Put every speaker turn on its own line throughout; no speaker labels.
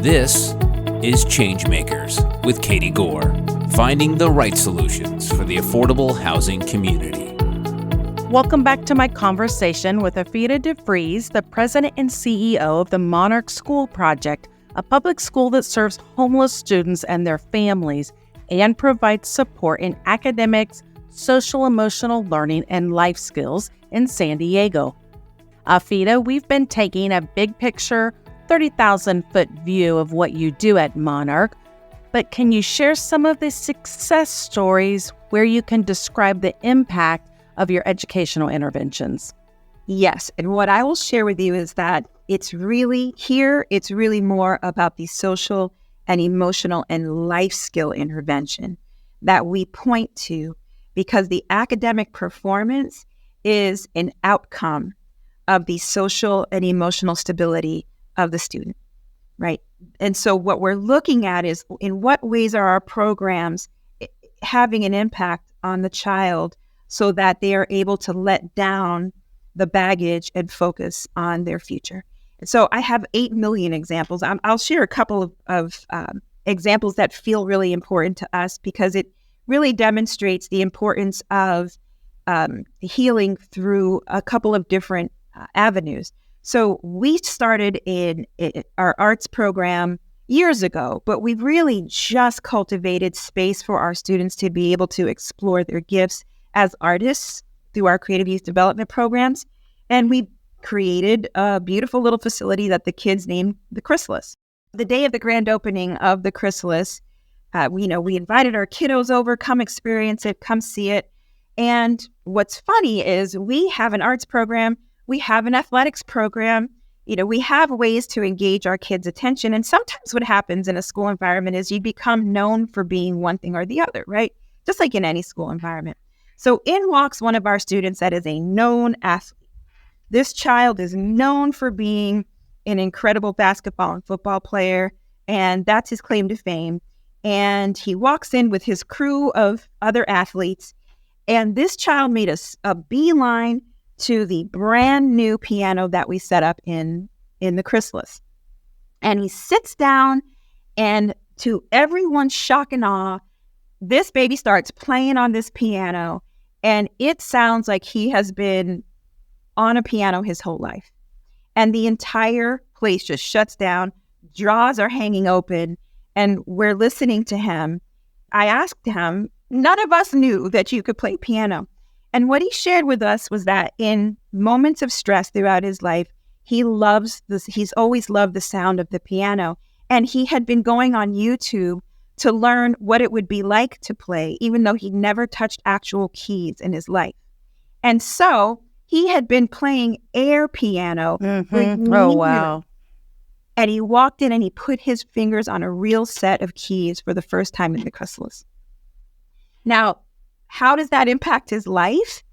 This is ChangeMakers with Katie Gore, finding the right solutions for the affordable housing community.
Welcome back to my conversation with Afira DeVries, the president and CEO of the Monarch School Project, a public school that serves homeless students and their families and provides support in academics, social-emotional learning, and life skills in San Diego. Afira, we've been taking a big picture, 30,000-foot view of what you do at Monarch, but can you share some of the success stories where you can describe the impact of your educational interventions?
Yes, and what I will share with you is that it's really more about the social and emotional and life skill intervention that we point to, because the academic performance is an outcome of the social and emotional stability of the student, right? And so what we're looking at is, in what ways are our programs having an impact on the child so that they are able to let down the baggage and focus on their future. And so I have 8 million examples. I'll share a couple of examples that feel really important to us, because it really demonstrates the importance of healing through a couple of different avenues. So we started in our arts program years ago, but we've really just cultivated space for our students to be able to explore their gifts as artists through our creative youth development programs. And we created a beautiful little facility that the kids named the Chrysalis. The day of the grand opening of the Chrysalis, we invited our kiddos over, come experience it, come see it. And what's funny is we have an arts program, we have an athletics program, we have ways to engage our kids' attention. And sometimes what happens in a school environment is you become known for being one thing or the other, right? Just like in any school environment. So in walks one of our students that is a known athlete. This child is known for being an incredible basketball and football player, and that's his claim to fame. And he walks in with his crew of other athletes, and this child made a beeline to the brand new piano that we set up in the Chrysalis. And he sits down, and to everyone's shock and awe, this baby starts playing on this piano, and it sounds like he has been on a piano his whole life. And the entire place just shuts down, jaws are hanging open, and we're listening to him. I asked him, none of us knew that you could play piano. And what he shared with us was that in moments of stress throughout his life, he's always loved the sound of the piano. And he had been going on YouTube to learn what it would be like to play, even though he never touched actual keys in his life. And so he had been playing air piano for years.
Oh, wow.
And he walked in and he put his fingers on a real set of keys for the first time in the Chrysalis. Now, how does that impact his life?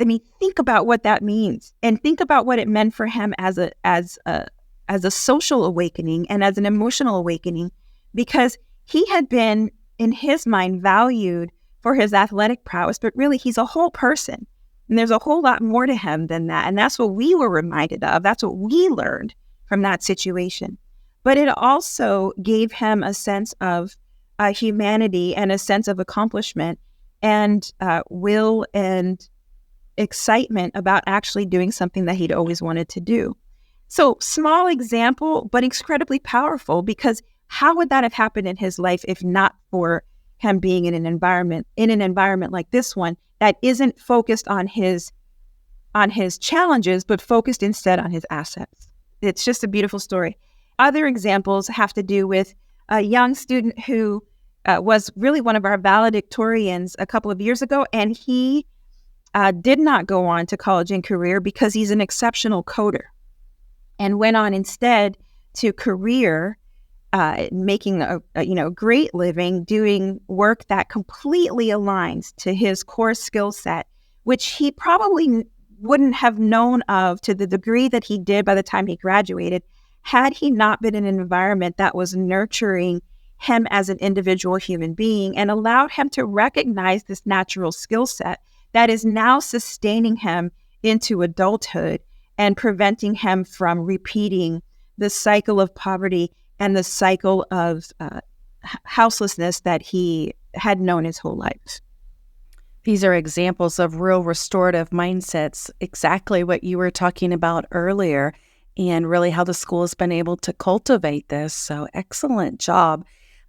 I mean, think about what that means, and think about what it meant for him as a social awakening and as an emotional awakening, because he had been, in his mind, valued for his athletic prowess, but really he's a whole person. And there's a whole lot more to him than that. And that's what we were reminded of. That's what we learned from that situation. But it also gave him a sense of humanity and a sense of accomplishment and will and excitement about actually doing something that he'd always wanted to do. So small example, but incredibly powerful, because how would that have happened in his life if not for him being in an environment like this one that isn't focused on his challenges, but focused instead on his assets? It's just a beautiful story. Other examples have to do with a young student who was really one of our valedictorians a couple of years ago, and he did not go on to college and career because he's an exceptional coder, and went on instead to career making a great living, doing work that completely aligns to his core skill set, which he probably wouldn't have known of to the degree that he did by the time he graduated, had he not been in an environment that was nurturing him as an individual human being and allowed him to recognize this natural skill set that is now sustaining him into adulthood and preventing him from repeating the cycle of poverty and the cycle of houselessness that he had known his whole life.
These are examples of real restorative mindsets, exactly what you were talking about earlier, and really how the school has been able to cultivate this. So excellent job.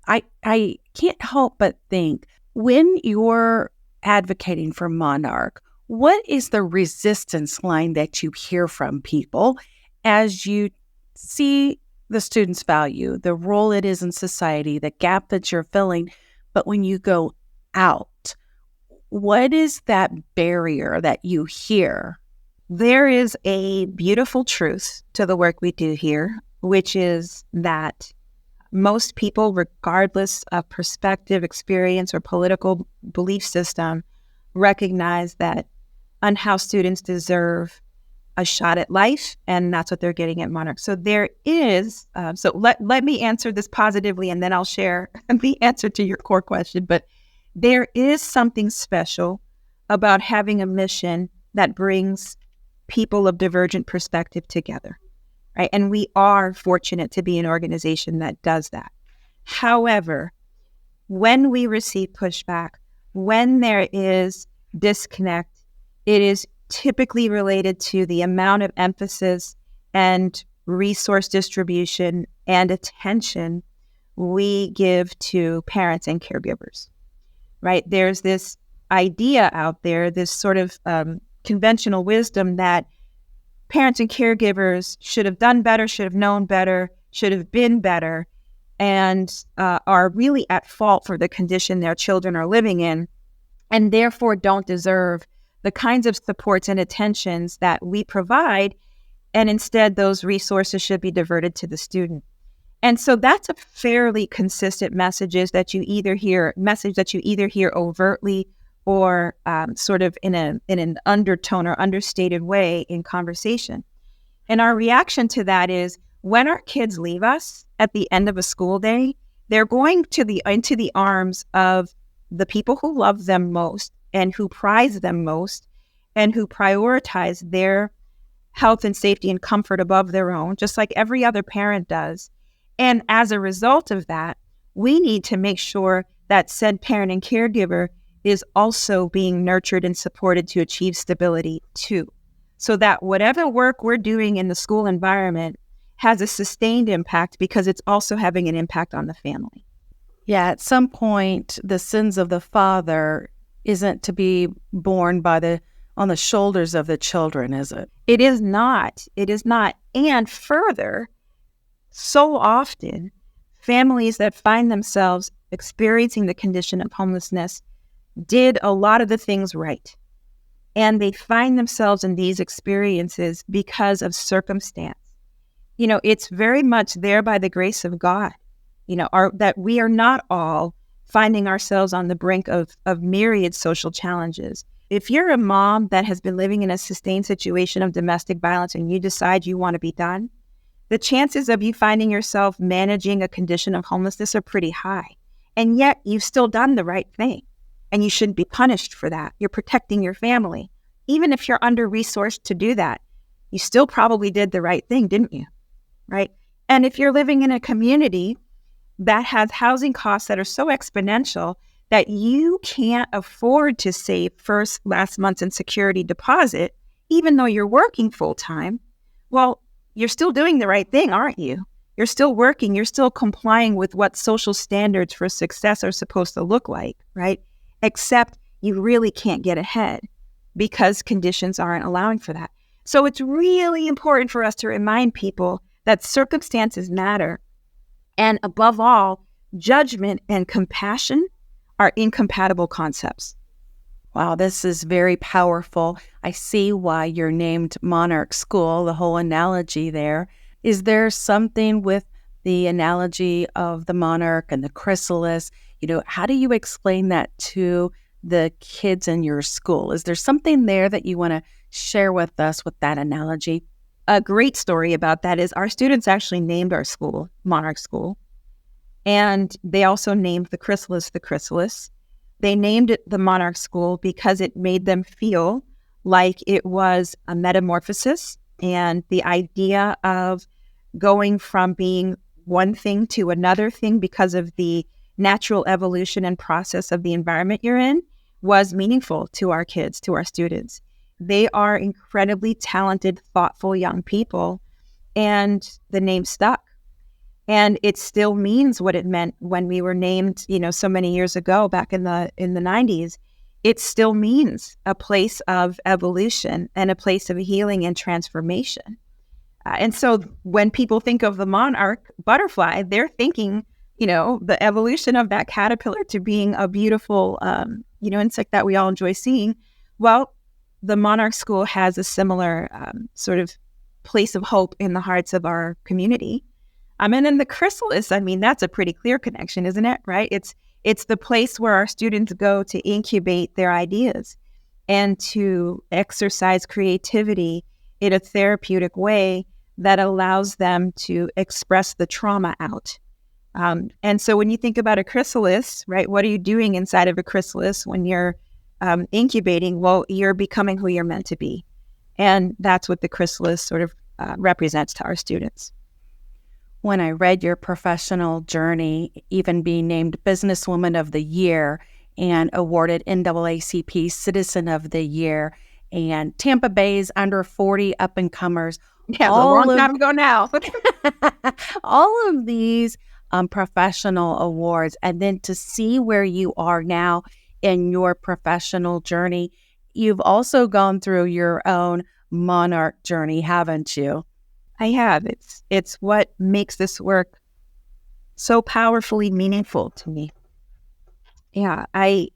I can't help but think, when you're advocating for Monarch, what is the resistance line that you hear from people as you see the students' value, the role it is in society, the gap that you're filling, but when you go out, what is that barrier that you hear?
There is a beautiful truth to the work we do here, which is that most people, regardless of perspective, experience, or political belief system, recognize that unhoused students deserve a shot at life, and that's what they're getting at Monarch. So there is, let me answer this positively, and then I'll share the answer to your core question. But there is something special about having a mission that brings people of divergent perspective together, right? And we are fortunate to be an organization that does that. However, when we receive pushback, when there is disconnect, it is typically related to the amount of emphasis and resource distribution and attention we give to parents and caregivers, right? There's this idea out there, this sort of conventional wisdom that parents and caregivers should have done better, should have known better, should have been better, and are really at fault for the condition their children are living in, and therefore don't deserve the kinds of supports and attentions that we provide, and instead those resources should be diverted to the student. And so that's a fairly consistent message that you either hear overtly or sort of in an undertone or understated way in conversation. And our reaction to that is, when our kids leave us at the end of a school day, they're going into the arms of the people who love them most and who prize them most and who prioritize their health and safety and comfort above their own, just like every other parent does. And as a result of that, we need to make sure that said parent and caregiver is also being nurtured and supported to achieve stability too, so that whatever work we're doing in the school environment has a sustained impact because it's also having an impact on the family.
Yeah, at some point, the sins of the father isn't to be borne on the shoulders of the children, is it?
It is not. It is not. And further, so often, families that find themselves experiencing the condition of homelessness did a lot of the things right. And they find themselves in these experiences because of circumstance. It's very much there by the grace of God, that we are not all finding ourselves on the brink of myriad social challenges. If you're a mom that has been living in a sustained situation of domestic violence and you decide you want to be done, the chances of you finding yourself managing a condition of homelessness are pretty high. And yet you've still done the right thing. And you shouldn't be punished for that. You're protecting your family. Even if you're under-resourced to do that, you still probably did the right thing, didn't you? Right? And if you're living in a community that has housing costs that are so exponential that you can't afford to save last month's and security deposit, even though you're working full-time, well, you're still doing the right thing, aren't you? You're still working. You're still complying with what social standards for success are supposed to look like, right? Except you really can't get ahead because conditions aren't allowing for that. So it's really important for us to remind people that circumstances matter. And above all, judgment and compassion are incompatible concepts.
Wow, this is very powerful. I see why you're named Monarch School, the whole analogy there. Is there something with the analogy of the monarch and the chrysalis? How do you explain that to the kids in your school? Is there something there that you want to share with us with that analogy?
A great story about that is our students actually named our school Monarch School. And they also named the chrysalis. They named it the Monarch School because it made them feel like it was a metamorphosis, and the idea of going from being one thing to another thing because of the natural evolution and process of the environment you're in was meaningful to our kids, to our students. They are incredibly talented, thoughtful young people, and the name stuck. And it still means what it meant when we were named, so many years ago, back in the 90s. It still means a place of evolution and a place of healing and transformation. And so when people think of the monarch butterfly, they're thinking, the evolution of that caterpillar to being a beautiful, insect that we all enjoy seeing. Well, the Monarch School has a similar sort of place of hope in the hearts of our community. And then the chrysalis, that's a pretty clear connection, isn't it? Right? It's the place where our students go to incubate their ideas and to exercise creativity in a therapeutic way that allows them to express the trauma out. And so when you think about a chrysalis, right, what are you doing inside of a chrysalis when you're incubating? Well, you're becoming who you're meant to be. And that's what the chrysalis sort of represents to our students.
When I read your professional journey, even being named Businesswoman of the Year and awarded NAACP Citizen of the Year and Tampa Bay's Under 40 Up-and-Comers.
Yeah, it was a long time ago now.
all of these professional awards, and then to see where you are now in your professional journey, you've also gone through your own monarch journey, haven't you?
I have. It's what makes this work so powerfully meaningful to me. Yeah, I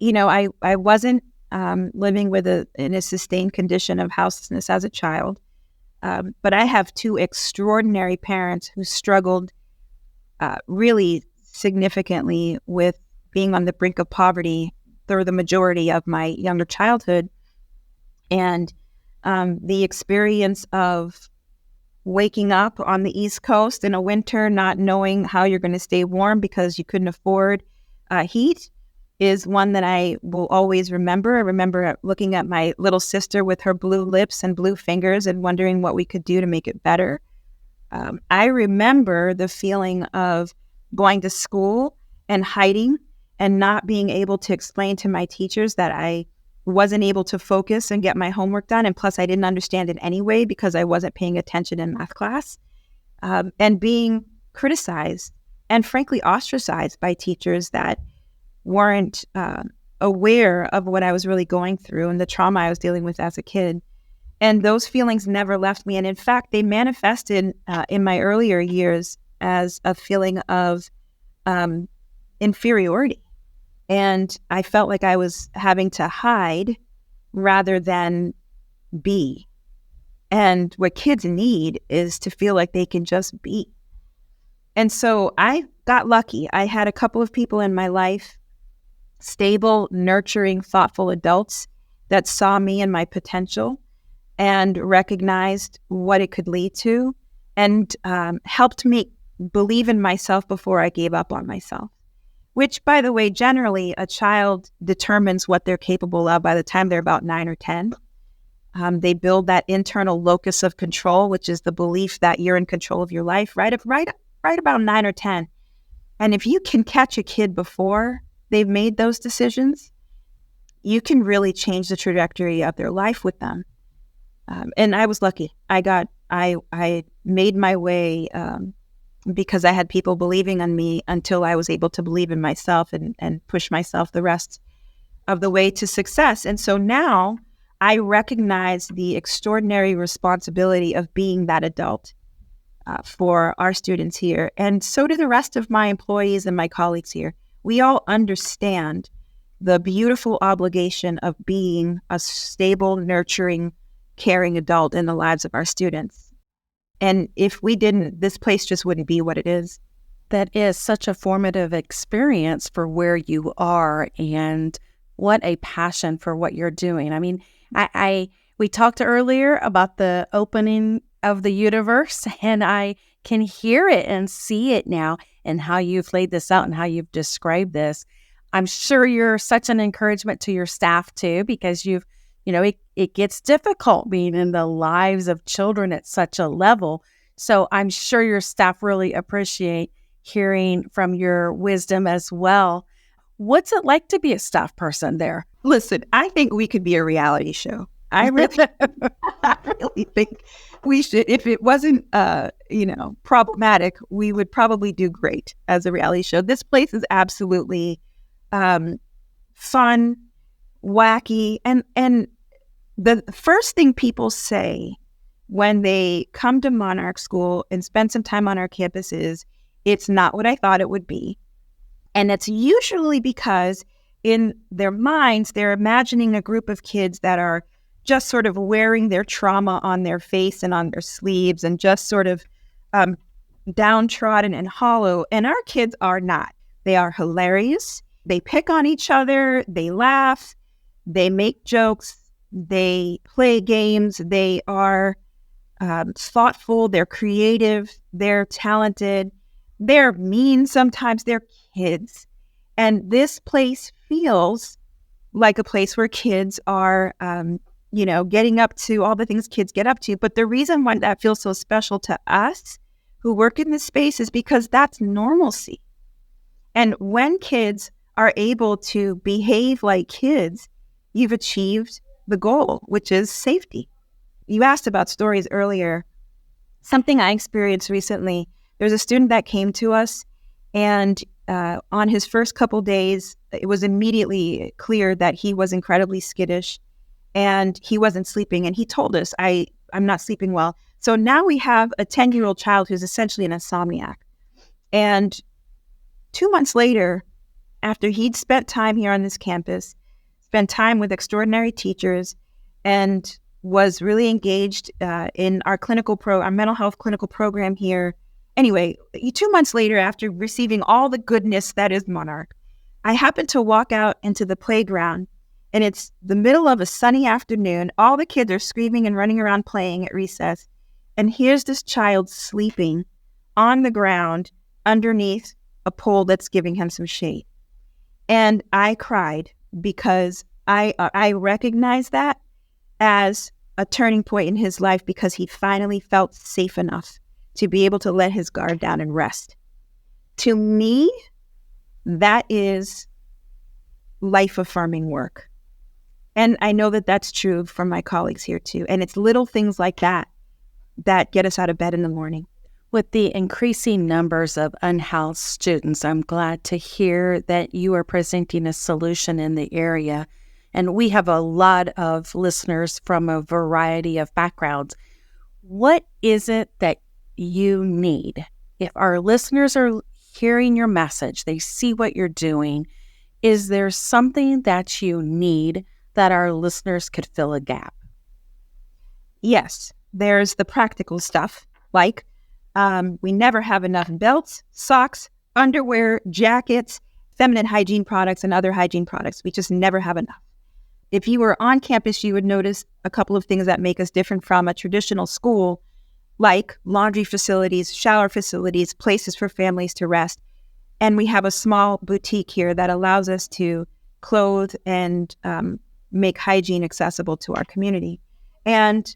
wasn't living in a sustained condition of houselessness as a child, but I have two extraordinary parents who struggled really significantly with being on the brink of poverty through the majority of my younger childhood, and the experience of waking up on the East Coast in a winter, not knowing how you're going to stay warm because you couldn't afford heat, is one that I will always remember. I remember looking at my little sister with her blue lips and blue fingers and wondering what we could do to make it better. I remember the feeling of going to school and hiding and not being able to explain to my teachers that I wasn't able to focus and get my homework done. And plus, I didn't understand it anyway because I wasn't paying attention in math class, and being criticized and frankly ostracized by teachers that weren't aware of what I was really going through and the trauma I was dealing with as a kid. And those feelings never left me. And in fact, they manifested in my earlier years as a feeling of inferiority. And I felt like I was having to hide rather than be. And what kids need is to feel like they can just be. And so I got lucky. I had a couple of people in my life, stable, nurturing, thoughtful adults that saw me and my potential and recognized what it could lead to, and helped me believe in myself before I gave up on myself. Which, by the way, generally a child determines what they're capable of by the time they're about 9 or 10. They build that internal locus of control, which is the belief that you're in control of your life, right about 9 or 10. And if you can catch a kid before they've made those decisions, you can really change the trajectory of their life with them. And I was lucky. I made my way because I had people believing in me until I was able to believe in myself and push myself the rest of the way to success. And so now I recognize the extraordinary responsibility of being that adult for our students here. And so do the rest of my employees and my colleagues here. We all understand the beautiful obligation of being a stable, nurturing, caring adult in the lives of our students. And if we didn't, this place just wouldn't be what it is.
That is such a formative experience for where you are, and what a passion for what you're doing. I mean, we talked earlier about the opening of the universe, and I can hear it and see it now and how you've laid this out and how you've described this. I'm sure you're such an encouragement to your staff too, because it gets difficult being in the lives of children at such a level. So I'm sure your staff really appreciate hearing from your wisdom as well. What's it like to be a staff person there?
Listen, I think we could be a reality show. I really, I really think we should. If it wasn't, problematic, we would probably do great as a reality show. This place is absolutely fun, wacky, and the first thing people say when they come to Monarch School and spend some time on our campus is, "It's not what I thought it would be," and it's usually because in their minds they're imagining a group of kids that are just sort of wearing their trauma on their face and on their sleeves and just sort of downtrodden and hollow. And our kids are not. They are hilarious. They pick on each other. They laugh. They make jokes. They play games. They are thoughtful. They're creative. They're talented. They're mean sometimes. They're kids. And this place feels like a place where kids are getting up to all the things kids get up to. But the reason why that feels so special to us who work in this space is because that's normalcy. And when kids are able to behave like kids, you've achieved the goal, which is safety. You asked about stories earlier. Something I experienced recently, there's a student that came to us, and on his first couple days, it was immediately clear that he was incredibly skittish and he wasn't sleeping. And he told us, I'm not sleeping well. So now we have a 10-year-old child who's essentially an insomniac. And 2 months later, after he'd spent time here on this campus, spent time with extraordinary teachers, and was really engaged in our mental health clinical program here. Anyway, 2 months later, after receiving all the goodness that is Monarch, I happened to walk out into the playground, and it's the middle of a sunny afternoon. All the kids are screaming and running around playing at recess. And here's this child sleeping on the ground underneath a pole that's giving him some shade. And I cried because I recognize that as a turning point in his life, because he finally felt safe enough to be able to let his guard down and rest. To me, that is life-affirming work. And I know that that's true for my colleagues here too. And it's little things like that that get us out of bed in the morning.
With the increasing numbers of unhoused students, I'm glad to hear that you are presenting a solution in the area. And we have a lot of listeners from a variety of backgrounds. What is it that you need? If our listeners are hearing your message, they see what you're doing, is there something that you need that our listeners could fill a gap?
Yes, there's the practical stuff, like we never have enough belts, socks, underwear, jackets, feminine hygiene products, and other hygiene products. We just never have enough. If you were on campus, you would notice a couple of things that make us different from a traditional school, like laundry facilities, shower facilities, places for families to rest. And we have a small boutique here that allows us to clothe and make hygiene accessible to our community. And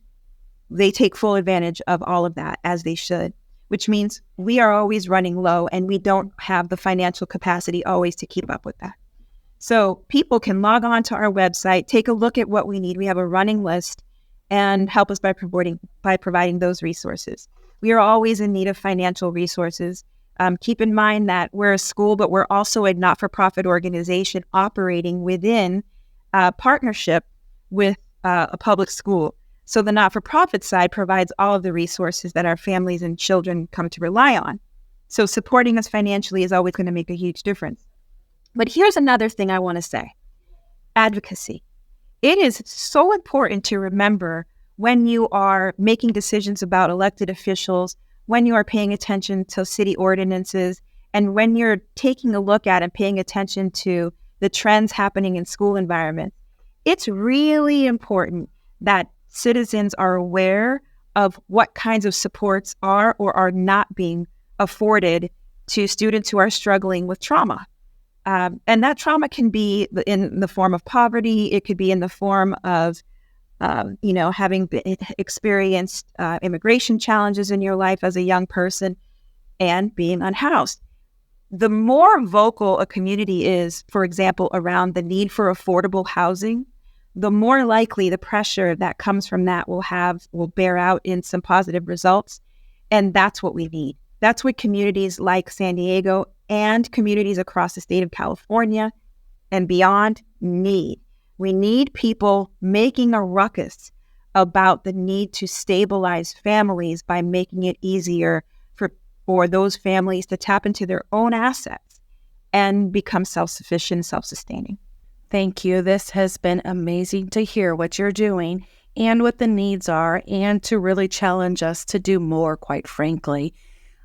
they take full advantage of all of that, as they should, which means we are always running low and we don't have the financial capacity always to keep up with that. So people can log on to our website, take a look at what we need. We have a running list, and help us by providing those resources. We are always in need of financial resources. Keep in mind that we're a school, but we're also a not-for-profit organization operating within a partnership with a public school. So the not-for-profit side provides all of the resources that our families and children come to rely on. So supporting us financially is always going to make a huge difference. But here's another thing I want to say. Advocacy. It is so important to remember when you are making decisions about elected officials, when you are paying attention to city ordinances, and when you're taking a look at and paying attention to the trends happening in school environments. It's really important that citizens are aware of what kinds of supports are or are not being afforded to students who are struggling with trauma. And that trauma can be in the form of poverty. It could be in the form of having experienced immigration challenges in your life as a young person and being unhoused. The more vocal a community is, for example, around the need for affordable housing, the more likely the pressure that comes from that will bear out in some positive results. And that's what we need. That's what communities like San Diego and communities across the state of California and beyond need. We need people making a ruckus about the need to stabilize families by making it easier for those families to tap into their own assets and become self-sufficient, self-sustaining.
Thank you. This has been amazing to hear what you're doing and what the needs are, and to really challenge us to do more, quite frankly.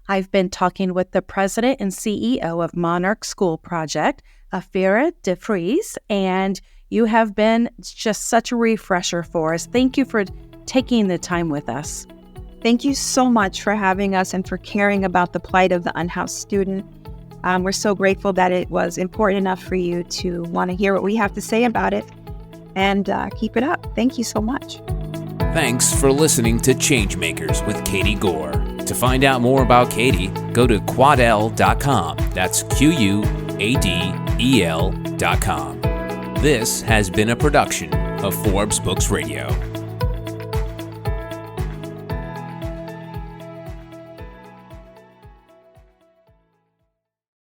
I've been talking with the president and CEO of Monarch School Project, Afira DeVries, and you have been just such a refresher for us. Thank you for taking the time with us.
Thank you so much for having us and for caring about the plight of the unhoused student. We're so grateful that it was important enough for you to want to hear what we have to say about it, and keep it up. Thank you so much.
Thanks for listening to ChangeMakers with Katie Gore. To find out more about Katie, go to quadel.com. That's QUADEL.com. This has been a production of Forbes Books Radio.